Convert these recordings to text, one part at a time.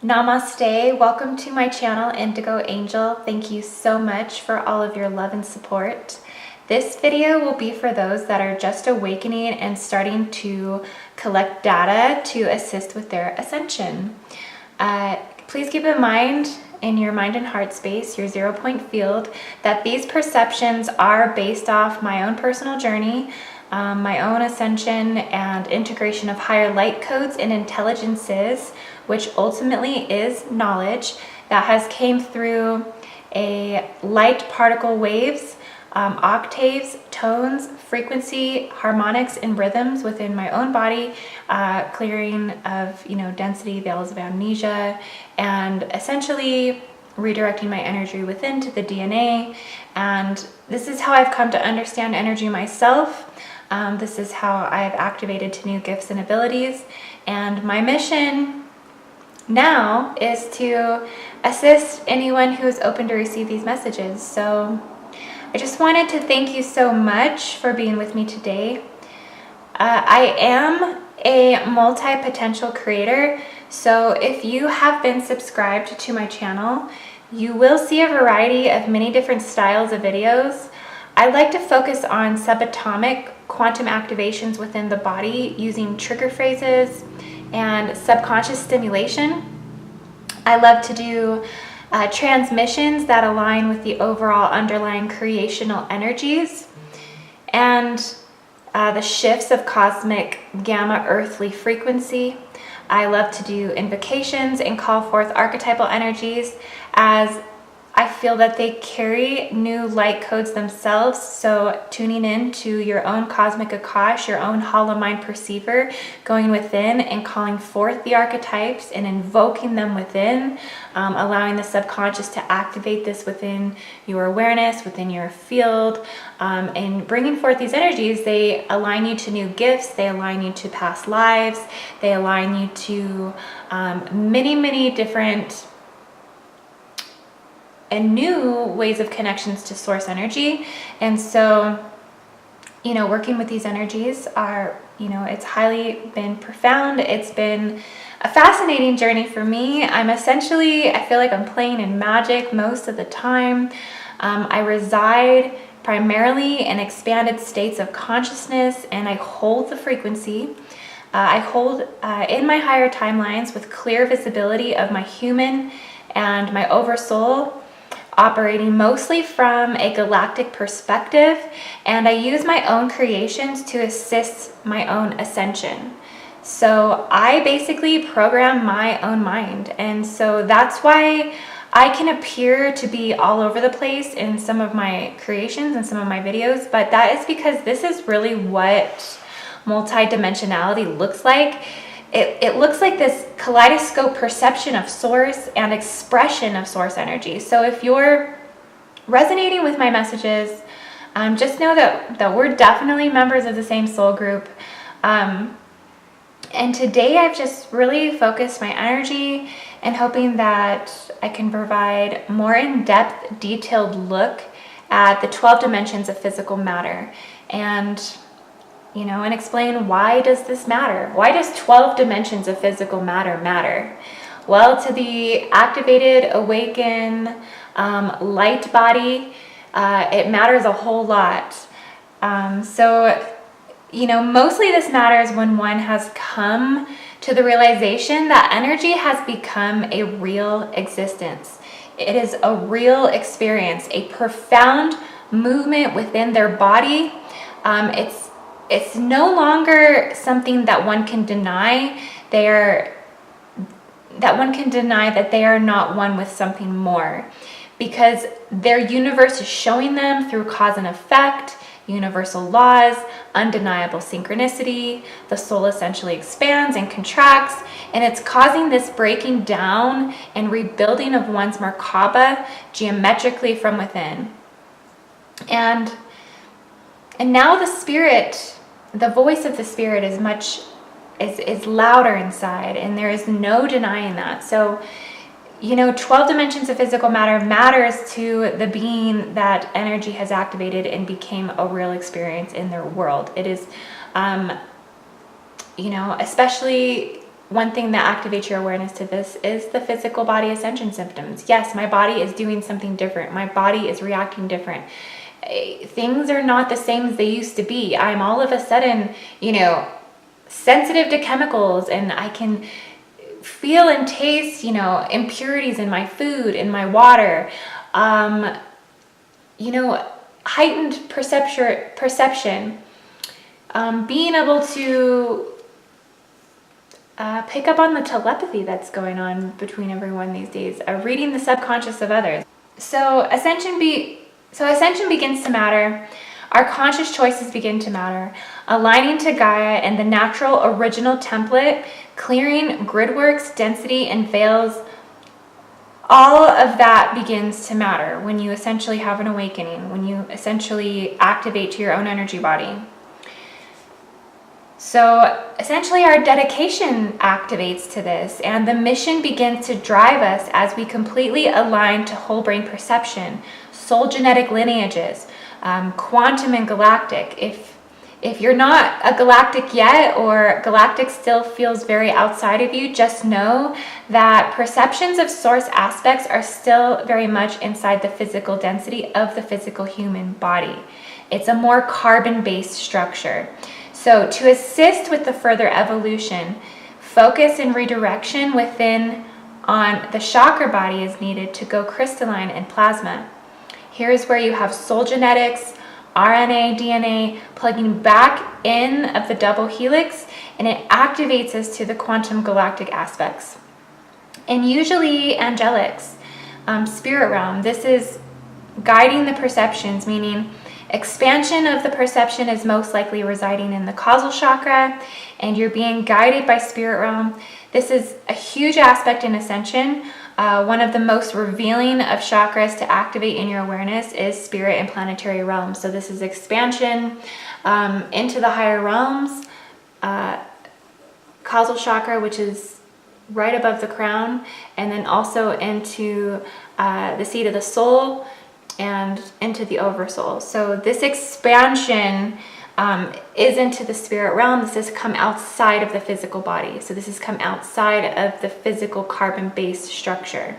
Namaste, welcome to my channel, Indigo Angel. Thank you so much for all of your love and support. This video will be for those that are just awakening and starting to collect data to assist with their ascension. Please keep in your mind and heart space, your 0-point field, that these perceptions are based off my own personal journey, my own ascension and integration of higher light codes and intelligences, which ultimately is knowledge that has came through a light particle waves, octaves, tones, frequency, harmonics, and rhythms within my own body, clearing of density, veils of amnesia, and essentially redirecting my energy within to the DNA. And this is how I've come to understand energy myself. This is how I've activated to new gifts and abilities. And my mission now is to assist anyone who is open to receive these messages. So I just wanted to thank you so much for being with me today. I am a multi-potential creator, so if you have been subscribed to my channel, you will see a variety of many different styles of videos. I like to focus on subatomic quantum activations within the body using trigger phrases and subconscious stimulation. I love to do transmissions that align with the overall underlying creational energies and the shifts of cosmic gamma earthly frequency. I love to do invocations and call forth archetypal energies as I feel that they carry new light codes themselves. So tuning in to your own cosmic akash, your own hollow mind perceiver, going within and calling forth the archetypes and invoking them within, allowing the subconscious to activate this within your awareness, within your field, and bringing forth these energies. They align you to new gifts, they align you to past lives, they align you to many different and new ways of connections to source energy. And so, working with these energies are, it's highly been profound. It's been a fascinating journey for me. I feel like I'm playing in magic most of the time. I reside primarily in expanded states of consciousness, and I hold the frequency. I hold in my higher timelines with clear visibility of my human and my oversoul, operating mostly from a galactic perspective, and I use my own creations to assist my own ascension. So I basically program my own mind, and so that's why I can appear to be all over the place in some of my creations and some of my videos, but that is because this is really what multi-dimensionality looks like. It looks like this kaleidoscope perception of source and expression of source energy. So if you're resonating with my messages, just know that we're definitely members of the same soul group. And today I've just really focused my energy and hoping that I can provide more in-depth, detailed look at the 12 dimensions of physical matter. And and explain, why does this matter? Why does 12 dimensions of physical matter matter? Well, to the activated, awakened, light body, it matters a whole lot. So, mostly this matters when one has come to the realization that energy has become a real existence. It is a real experience, a profound movement within their body. It's no longer something that one can deny. That they are not one with something more, because their universe is showing them through cause and effect, universal laws, undeniable synchronicity. The soul essentially expands and contracts, and it's causing this breaking down and rebuilding of one's Merkaba geometrically from within. And now the voice of the spirit is louder inside, and there is no denying that. So, 12 dimensions of physical matter matters to the being that energy has activated and became a real experience in their world. It is, especially one thing that activates your awareness to this is the physical body ascension symptoms. Yes, my body is doing something different. My body is reacting different. Things are not the same as they used to be. I'm all of a sudden, sensitive to chemicals, and I can feel and taste, impurities in my food, in my water. Heightened perception. Being able to pick up on the telepathy that's going on between everyone these days, reading the subconscious of others. So ascension begins to matter. Our conscious choices begin to matter. Aligning to Gaia and the natural original template, clearing grid works, density, and veils, all of that begins to matter when you essentially have an awakening, when you essentially activate to your own energy body. So essentially our dedication activates to this, and the mission begins to drive us as we completely align to whole brain perception, soul genetic lineages, quantum and galactic. If you're not a galactic yet, or galactic still feels very outside of you, just know that perceptions of source aspects are still very much inside the physical density of the physical human body. It's a more carbon-based structure. So to assist with the further evolution, focus and redirection within on the chakra body is needed to go crystalline and plasma. Here's where you have soul genetics, RNA, DNA plugging back in of the double helix, and it activates us to the quantum galactic aspects. And usually angelics, spirit realm, this is guiding the perceptions, meaning expansion of the perception is most likely residing in the causal chakra, and you're being guided by spirit realm. This is a huge aspect in ascension. One of the most revealing of chakras to activate in your awareness is spirit and planetary realms. So this is expansion into the higher realms. Causal chakra, which is right above the crown, and then also into the seat of the soul and into the oversoul. So this expansion is into the spirit realm. This has come outside of the physical body. So this has come outside of the physical carbon-based structure.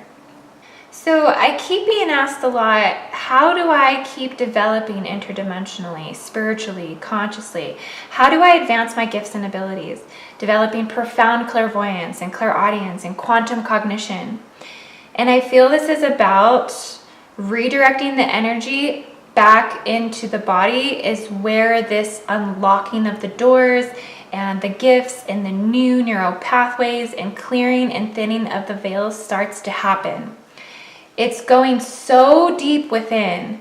So I keep being asked a lot, how do I keep developing interdimensionally, spiritually, consciously? How do I advance my gifts and abilities? Developing profound clairvoyance and clairaudience and quantum cognition. And I feel this is about redirecting the energy back into the body, is where this unlocking of the doors and the gifts and the new neural pathways and clearing and thinning of the veils starts to happen. It's going so deep within.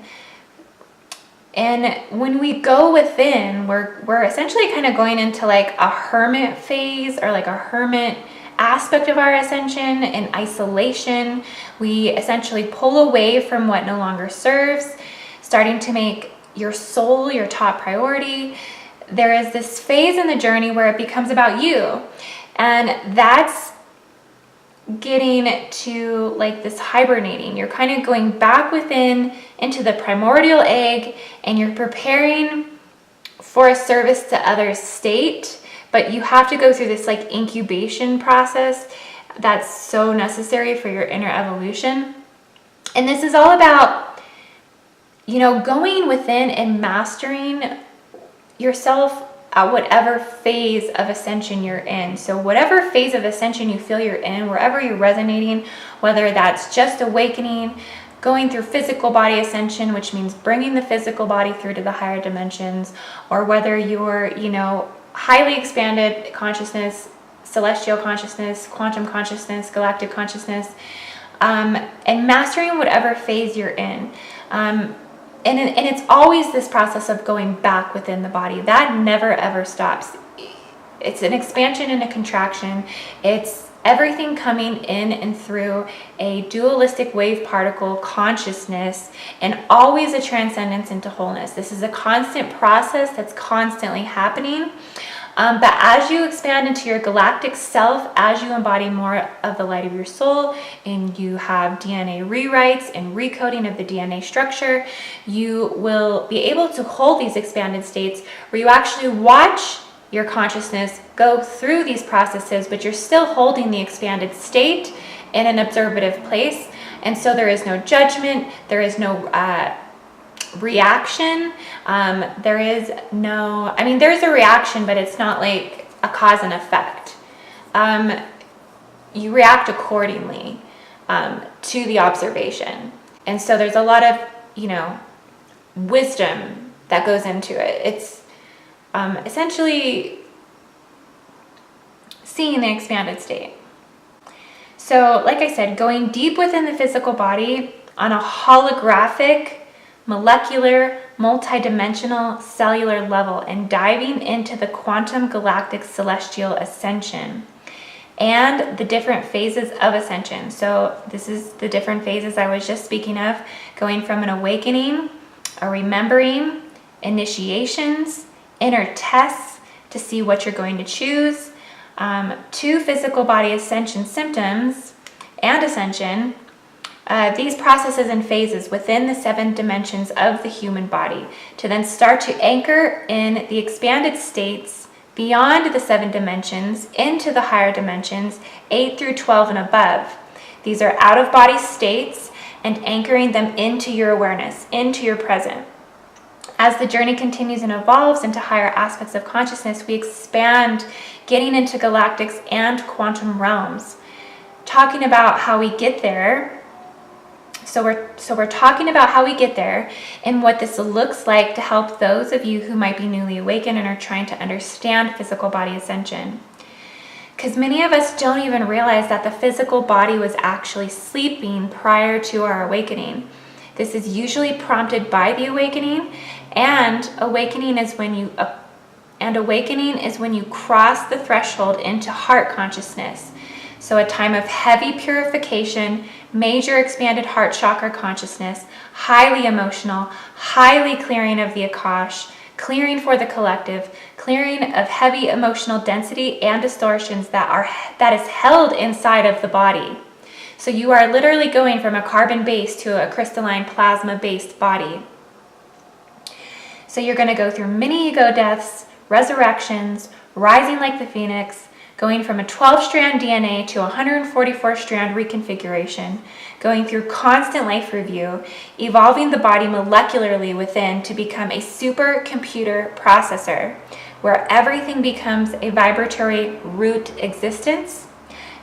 And when we go within, we're essentially kind of going into like a hermit phase, or like a hermit aspect of our ascension, in isolation. We essentially pull away from what no longer serves, starting to make your soul your top priority. There is this phase in the journey where it becomes about you, and that's getting to like this hibernating. You're kind of going back within into the primordial egg, and you're preparing for a service to others state, but you have to go through this like incubation process that's so necessary for your inner evolution. And this is all about, going within and mastering yourself at whatever phase of ascension you're in. So whatever phase of ascension you feel you're in, wherever you're resonating, whether that's just awakening, going through physical body ascension, which means bringing the physical body through to the higher dimensions, or whether you're, highly expanded consciousness, celestial consciousness, quantum consciousness, galactic consciousness, and mastering whatever phase you're in. And it's always this process of going back within the body. That never ever stops. It's an expansion and a contraction. It's everything coming in and through a dualistic wave particle consciousness, and always a transcendence into wholeness. This is a constant process that's constantly happening. But as you expand into your galactic self, as you embody more of the light of your soul, and you have DNA rewrites and recoding of the DNA structure, you will be able to hold these expanded states where you actually watch your consciousness go through these processes, but you're still holding the expanded state in an observative place. And so there is no judgment, there is no reaction. There is no, I mean, there's a reaction, but it's not like a cause and effect. You react accordingly to the observation. And so there's a lot of, you know, wisdom that goes into it. It's essentially seeing the expanded state. So, like I said, going deep within the physical body on a holographic, molecular, multi-dimensional, cellular level, and diving into the quantum galactic celestial ascension and the different phases of ascension. So this is the different phases I was just speaking of, going from an awakening, a remembering, initiations, inner tests to see what you're going to choose, to physical body ascension symptoms and ascension, these processes and phases within the 7 dimensions of the human body, to then start to anchor in the expanded states beyond the 7 dimensions into the higher dimensions, 8 through 12 and above. These are out-of-body states and anchoring them into your awareness, into your present. As the journey continues and evolves into higher aspects of consciousness, we expand, getting into galactics and quantum realms. Talking about how we get there. So we're talking about how we get there and what this looks like to help those of you who might be newly awakened and are trying to understand physical body ascension. Because many of us don't even realize that the physical body was actually sleeping prior to our awakening. This is usually prompted by the awakening, and awakening is when you cross the threshold into heart consciousness. So a time of heavy purification, major expanded heart chakra consciousness, highly emotional, highly clearing of the akash, clearing for the collective, clearing of heavy emotional density and distortions that is held inside of the body. So you are literally going from a carbon-based to a crystalline plasma-based body. So you're going to go through many ego deaths, resurrections, rising like the phoenix, going from a 12-strand DNA to a 144-strand reconfiguration, going through constant life review, evolving the body molecularly within to become a supercomputer processor, where everything becomes a vibratory root existence,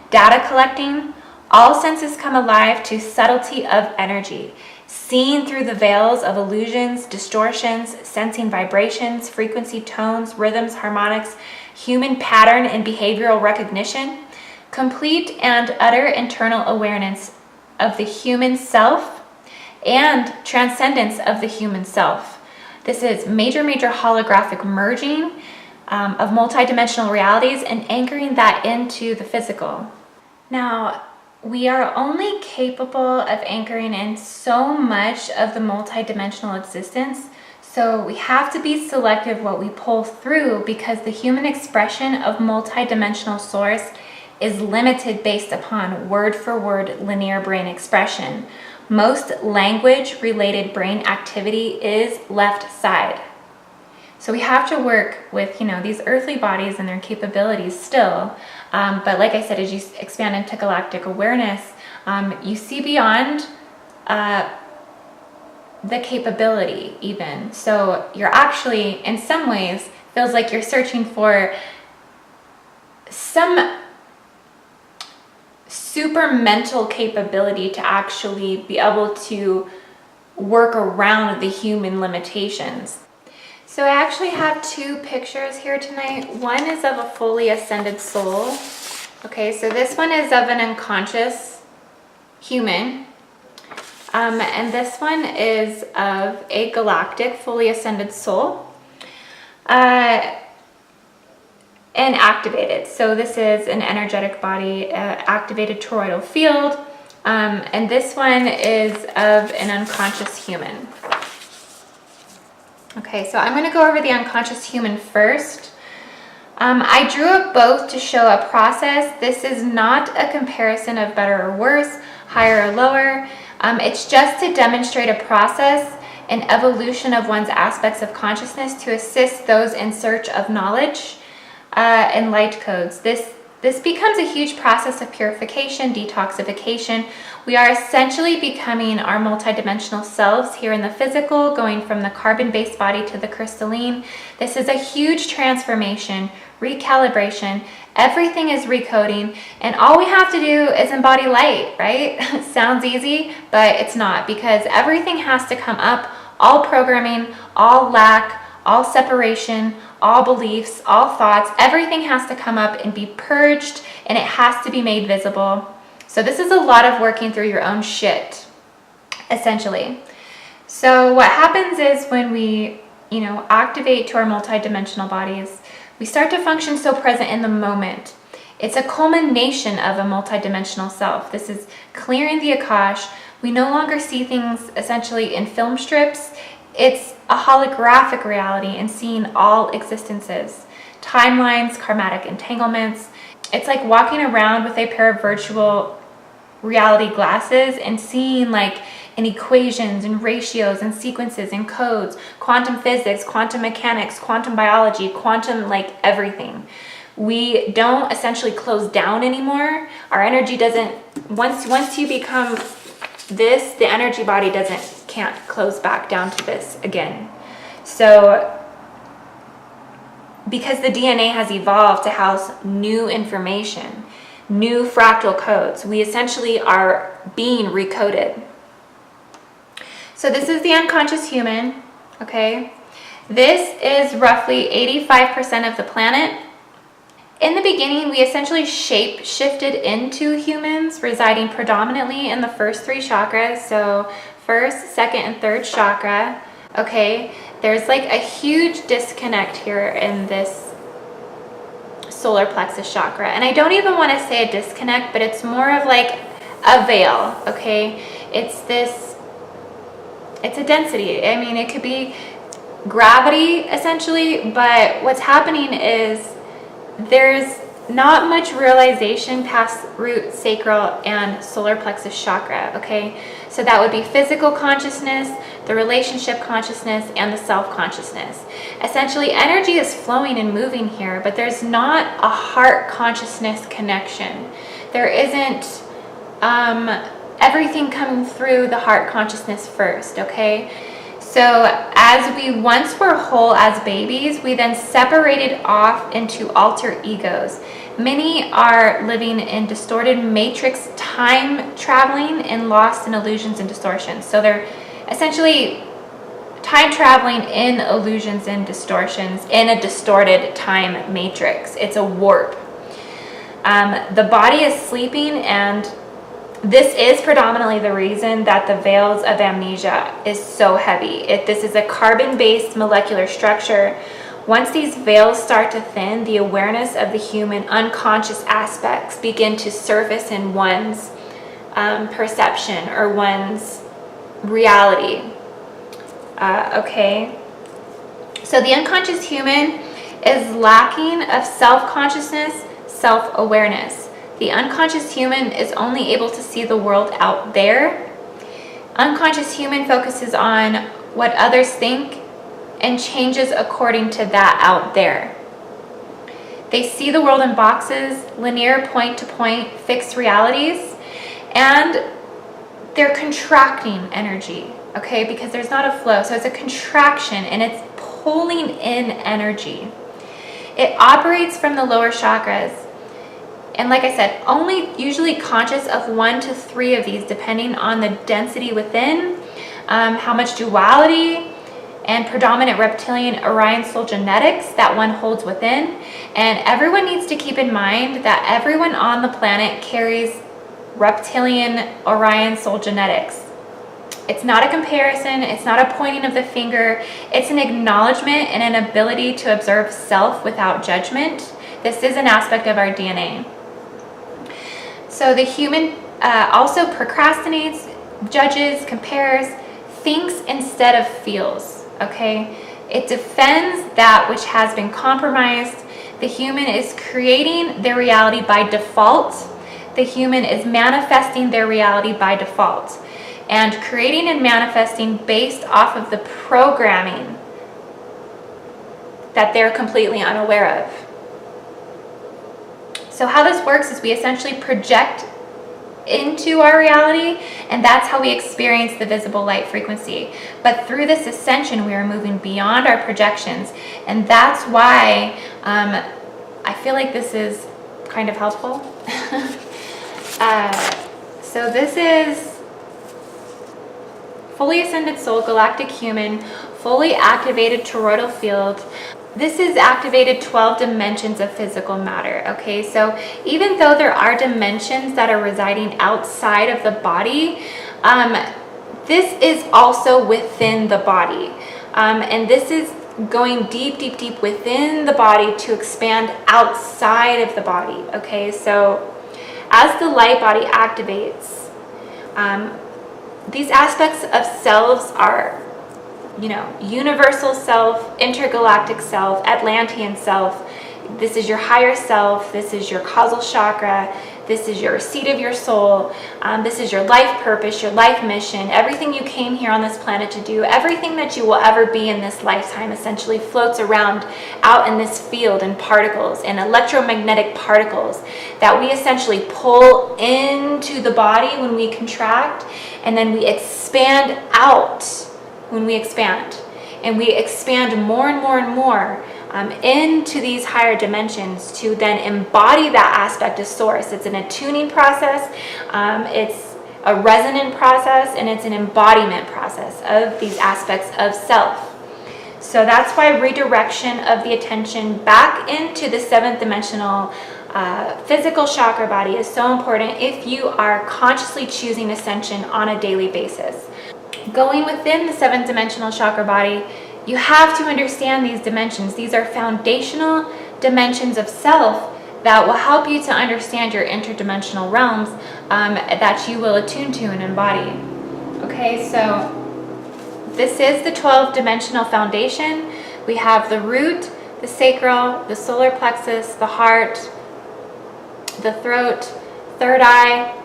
data collecting, all senses come alive to subtlety of energy, seeing through the veils of illusions, distortions, sensing vibrations, frequency, tones, rhythms, harmonics, human pattern and behavioral recognition, complete and utter internal awareness of the human self and transcendence of the human self. This is major holographic merging of multidimensional realities and anchoring that into the physical. Now, we are only capable of anchoring in so much of the multidimensional existence. So we have to be selective what we pull through, because the human expression of multidimensional source is limited based upon word-for-word linear brain expression. Most language-related brain activity is left side. So we have to work with, these earthly bodies and their capabilities still. But like I said, as you expand into galactic awareness, you see beyond the capability even. So you're actually, in some ways, feels like you're searching for some super mental capability to actually be able to work around the human limitations. So I actually have 2 pictures here tonight. One is of a fully ascended soul. Okay, so this one is of an unconscious human. And this one is of a galactic, fully ascended soul, and activated. So this is an energetic body, activated toroidal field, and this one is of an unconscious human. Okay, so I'm going to go over the unconscious human first. I drew up both to show a process. This is not a comparison of better or worse, higher or lower. It's just to demonstrate a process, an evolution of one's aspects of consciousness to assist those in search of knowledge. and light codes. This becomes a huge process of purification, detoxification. We are essentially becoming our multidimensional selves here in the physical, going from the carbon-based body to the crystalline. This is a huge transformation, recalibration. Everything is recoding, and all we have to do is embody light, right? Sounds easy, but it's not, because everything has to come up. All programming, all lack, all separation, all beliefs, all thoughts, everything has to come up and be purged, and it has to be made visible. So this is a lot of working through your own shit, essentially. So what happens is when we, activate to our multidimensional bodies, we start to function so present in the moment. It's a culmination of a multidimensional self. This is clearing the akash. We no longer see things essentially in film strips. It's a holographic reality and seeing all existences, timelines, karmatic entanglements. It's like walking around with a pair of virtual reality glasses and seeing in equations and ratios and sequences and codes, quantum physics, quantum mechanics, quantum biology, quantum everything. We don't essentially close down anymore. Our energy doesn't, once you become this, the energy body can't close back down to this again. So because the DNA has evolved to house new information, new fractal codes, we essentially are being recoded. So this is the unconscious human, okay? This is roughly 85% of the planet. In the beginning, we essentially shape-shifted into humans, residing predominantly in the first three chakras. So first, second, and third chakra, okay? There's a huge disconnect here in this solar plexus chakra. And I don't even want to say a disconnect, but it's more of a veil, okay? It's a density. I mean, it could be gravity, essentially, but what's happening is there's not much realization past root, sacral, and solar plexus chakra, okay? So that would be physical consciousness, the relationship consciousness, and the self-consciousness. Essentially, energy is flowing and moving here, but there's not a heart consciousness connection. There isn't everything coming through the heart consciousness first, okay? So as we once were whole as babies, we then separated off into alter egos. Many are living in distorted matrix time traveling and lost in illusions and distortions. So they're essentially time traveling in illusions and distortions in a distorted time matrix. It's a warp. The body is sleeping, and this is predominantly the reason that the veils of amnesia is so heavy. This is a carbon-based molecular structure. Once these veils start to thin, the awareness of the human unconscious aspects begin to surface in one's perception or one's reality. Okay? So the unconscious human is lacking of self-consciousness, self-awareness. The unconscious human is only able to see the world out there. Unconscious human focuses on what others think and changes according to that out there. They see the world in boxes, linear point-to-point fixed realities, and they're contracting energy, okay, because there's not a flow. So it's a contraction, and it's pulling in energy. It operates from the lower chakras. And like I said, only usually conscious of 1 to 3 of these, depending on the density within, how much duality and predominant reptilian Orion soul genetics that one holds within. And everyone needs to keep in mind that everyone on the planet carries reptilian Orion soul genetics. It's not a comparison. It's not a pointing of the finger. It's an acknowledgement and an ability to observe self without judgment. This is an aspect of our DNA. So the human also procrastinates, judges, compares, thinks instead of feels, okay? It defends that which has been compromised. The human is creating their reality by default. The human is manifesting their reality by default, and creating and manifesting based off of the programming that they're completely unaware of. So how this works is we essentially project into our reality, and that's how we experience the visible light frequency. But through this ascension, we are moving beyond our projections, and that's why I feel like this is kind of helpful. So this is fully ascended soul, galactic human, fully activated toroidal field. This is activated 12 dimensions of physical matter, okay? So even though there are dimensions that are residing outside of the body, this is also within the body. And this is going deep, deep, deep within the body to expand outside of the body, okay? So as the light body activates, these aspects of selves are, you know, universal self, intergalactic self, Atlantean self. This is your higher self. This is your causal chakra. This is your seat of your soul. This is your life purpose, your life mission, everything you came here on this planet to do, everything that you will ever be in this lifetime essentially floats around out in this field in particles, in electromagnetic particles that we essentially pull into the body when we contract, and then we expand out when we expand. And we expand more and more and more into these higher dimensions to then embody that aspect of source. It's an attuning process, it's a resonant process, and it's an embodiment process of these aspects of self. So that's why redirection of the attention back into the 7th dimensional physical chakra body is so important if you are consciously choosing ascension on a daily basis. Going within the 7th dimensional chakra body, you have to understand these dimensions. These are foundational dimensions of self that will help you to understand your interdimensional realms that you will attune to and embody. Okay, so this is the 12 dimensional foundation. We have the root, the sacral, the solar plexus, the heart, the throat, third eye,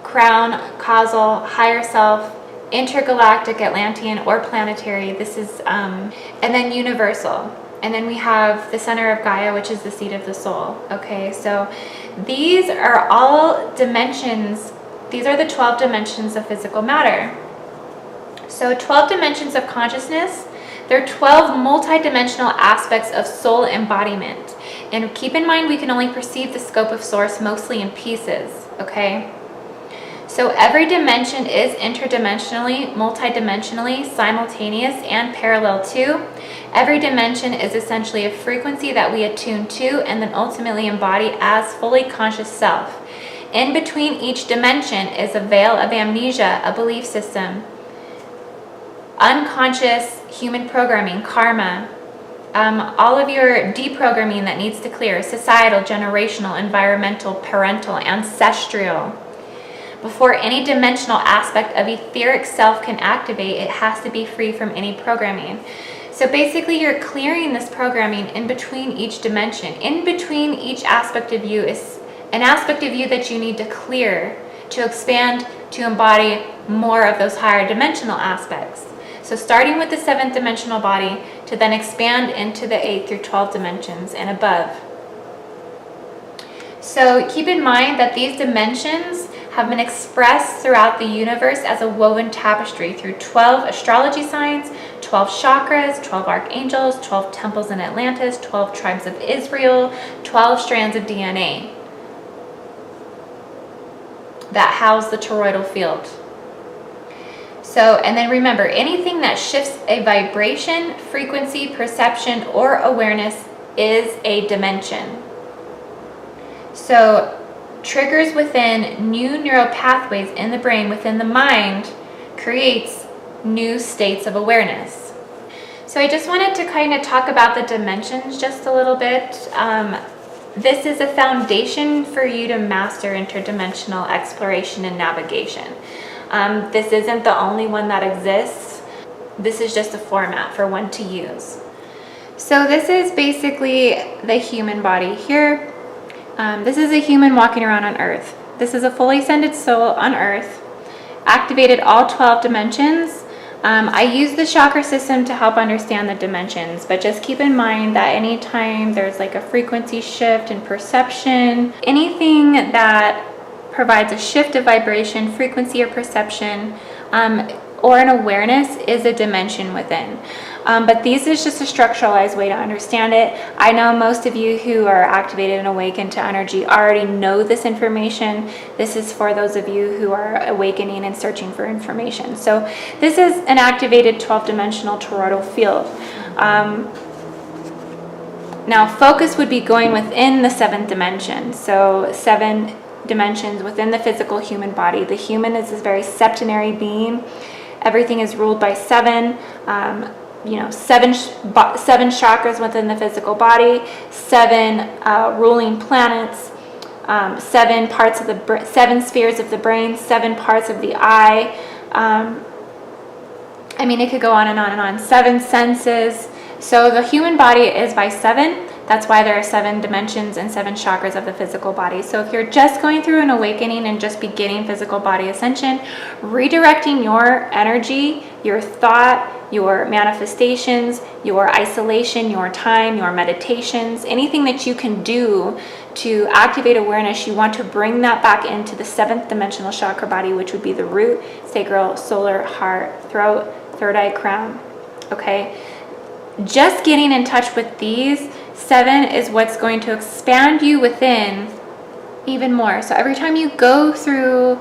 crown, causal, higher self, intergalactic, Atlantean, or planetary. This is and then universal, and then we have the center of Gaia, which is the seat of the soul. Okay, so these are all dimensions. These are the 12 dimensions of physical matter. So 12 dimensions of consciousness, they're 12 multi-dimensional aspects of soul embodiment. And keep in mind, we can only perceive the scope of source mostly in pieces, okay? So every dimension is interdimensionally, multidimensionally, simultaneous, and parallel to. Every dimension is essentially a frequency that we attune to and then ultimately embody as fully conscious self. In between each dimension is a veil of amnesia, a belief system, unconscious human programming, karma, all of your deprogramming that needs to clear, societal, generational, environmental, parental, ancestral. Before any dimensional aspect of etheric self can activate, it has to be free from any programming. So basically, you're clearing this programming in between each dimension. In between each aspect of you is an aspect of you that you need to clear to expand, to embody more of those higher dimensional aspects. So starting with the 7th dimensional body to then expand into the 8th through 12 dimensions and above. So keep in mind that these dimensions have been expressed throughout the universe as a woven tapestry through 12 astrology signs, 12 chakras, 12 archangels, 12 temples in Atlantis, 12 tribes of Israel, 12 strands of DNA that house the toroidal field. So, and then remember, anything that shifts a vibration, frequency, perception, or awareness is a dimension. So, triggers within new neural pathways in the brain, within the mind, creates new states of awareness. So I just wanted to kind of talk about the dimensions just a little bit. This is a foundation for you to master interdimensional exploration and navigation. This isn't the only one that exists. This is just a format for one to use. So this is basically the human body here. This is a human walking around on Earth. This is a fully ascended soul on Earth, activated all 12 dimensions, I use the chakra system to help understand the dimensions, but just keep in mind that anytime there's like a frequency shift in perception, anything that provides a shift of vibration, frequency, or perception, or an awareness is a dimension within. But this is just a structuralized way to understand it. I know most of you who are activated and awakened to energy already know this information. This is for those of you who are awakening and searching for information. So this is an activated 12-dimensional toroidal field. Now focus would be going within the 7th dimension. So 7 dimensions within the physical human body. The human is this very septenary being. Everything is ruled by 7. Seven chakras within the physical body, 7 ruling planets, 7 parts of the 7 spheres of the brain, 7 parts of the eye. It could go on and on and on. 7 senses. So the human body is by 7. That's why there are 7 dimensions and 7 chakras of the physical body. So if you're just going through an awakening and just beginning physical body ascension, redirecting your energy, your thought, your manifestations, your isolation, your time, your meditations, anything that you can do to activate awareness, you want to bring that back into the 7th dimensional chakra body, which would be the root, sacral, solar, heart, throat, third eye, crown. Okay? Just getting in touch with these 7 is what's going to expand you within even more. So every time you go through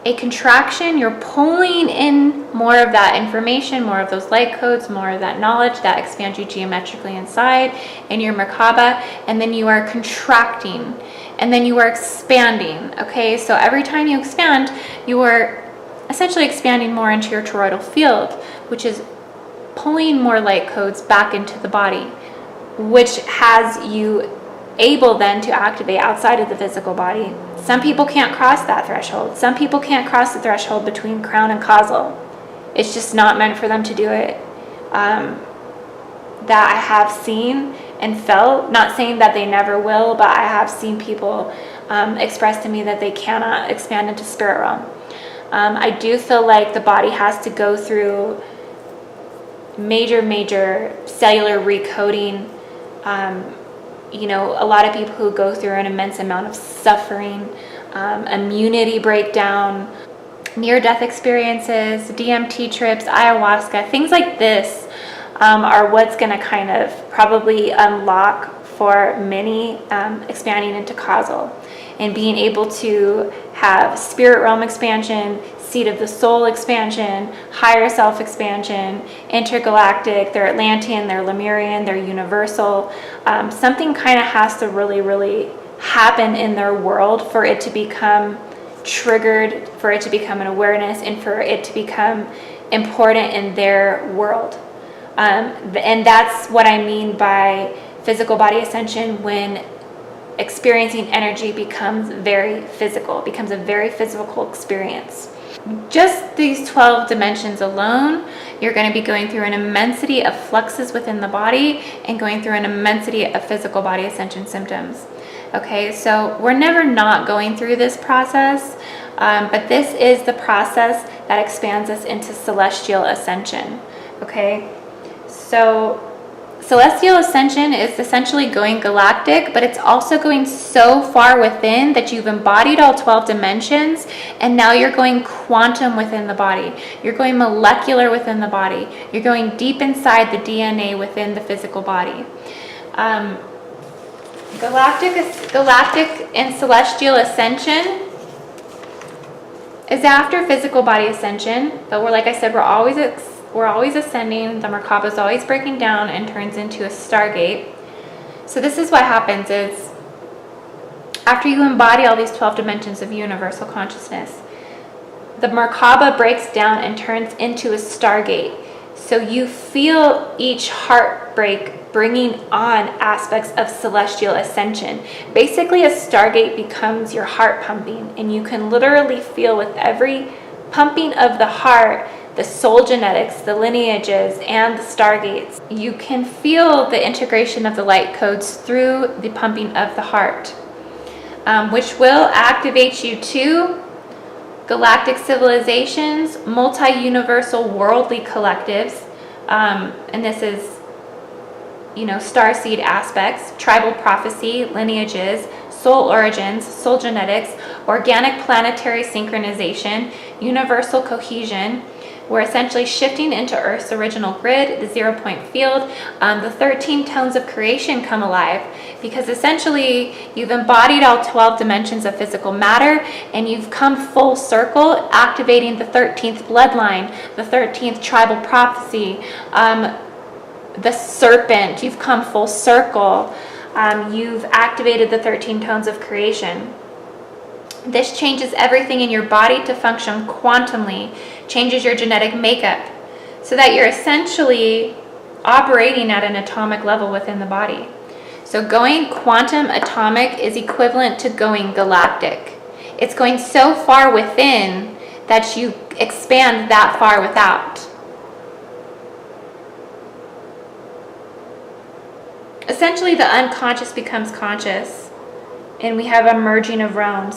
a contraction, you're pulling in more of that information, more of those light codes, more of that knowledge that expands you geometrically inside in your Merkaba, and then you are contracting, and then you are expanding. Okay, so every time you expand, you are essentially expanding more into your toroidal field, which is pulling more light codes back into the body, which has you able then to activate outside of the physical body. Some people can't cross that threshold. Some people can't cross the threshold between crown and causal. It's just not meant for them to do it. That I have seen and felt, not saying that they never will, but I have seen people express to me that they cannot expand into spirit realm. I do feel like the body has to go through major cellular recoding. A lot of people who go through an immense amount of suffering, immunity breakdown, near-death experiences, DMT trips, ayahuasca, things like this are what's going to kind of probably unlock for many expanding into causal and being able to have spirit realm expansion, seat of the soul expansion, higher self expansion, intergalactic, they're Atlantean, they're Lemurian, they're universal. Something kind of has to really happen in their world for it to become triggered, for it to become an awareness, and for it to become important in their world. And that's what I mean by physical body ascension, when experiencing energy becomes very physical, becomes a very physical experience. Just these 12 dimensions alone, you're going to be going through an immensity of fluxes within the body and going through an immensity of physical body ascension symptoms. Okay, so we're never not going through this process, but this is the process that expands us into celestial ascension. Okay, so celestial ascension is essentially going galactic, but it's also going so far within that you've embodied all 12 dimensions, and now you're going quantum within the body. You're going molecular within the body. You're going deep inside the DNA within the physical body. Galactic and celestial ascension is after physical body ascension, but like I said, we're always ascending. The Merkaba is always breaking down and turns into a stargate. So this is what happens is, after you embody all these 12 dimensions of universal consciousness, the Merkaba breaks down and turns into a stargate. So you feel each heartbreak bringing on aspects of celestial ascension. Basically, a stargate becomes your heart pumping, and you can literally feel with every pumping of the heart the soul genetics, the lineages, and the stargates. You can feel the integration of the light codes through the pumping of the heart, which will activate you to galactic civilizations, multi-universal worldly collectives, and this is, starseed aspects, tribal prophecy, lineages, soul origins, soul genetics, organic planetary synchronization, universal cohesion. We're essentially shifting into Earth's original grid, the 0-point field. The 13 tones of creation come alive because essentially you've embodied all 12 dimensions of physical matter and you've come full circle, activating the 13th bloodline, the 13th tribal prophecy, the serpent. You've come full circle. You've activated the 13 tones of creation. This changes everything in your body to function quantumly, changes your genetic makeup, so that you're essentially operating at an atomic level within the body. So going quantum atomic is equivalent to going galactic. It's going so far within that you expand that far without. Essentially, the unconscious becomes conscious, and we have a merging of realms.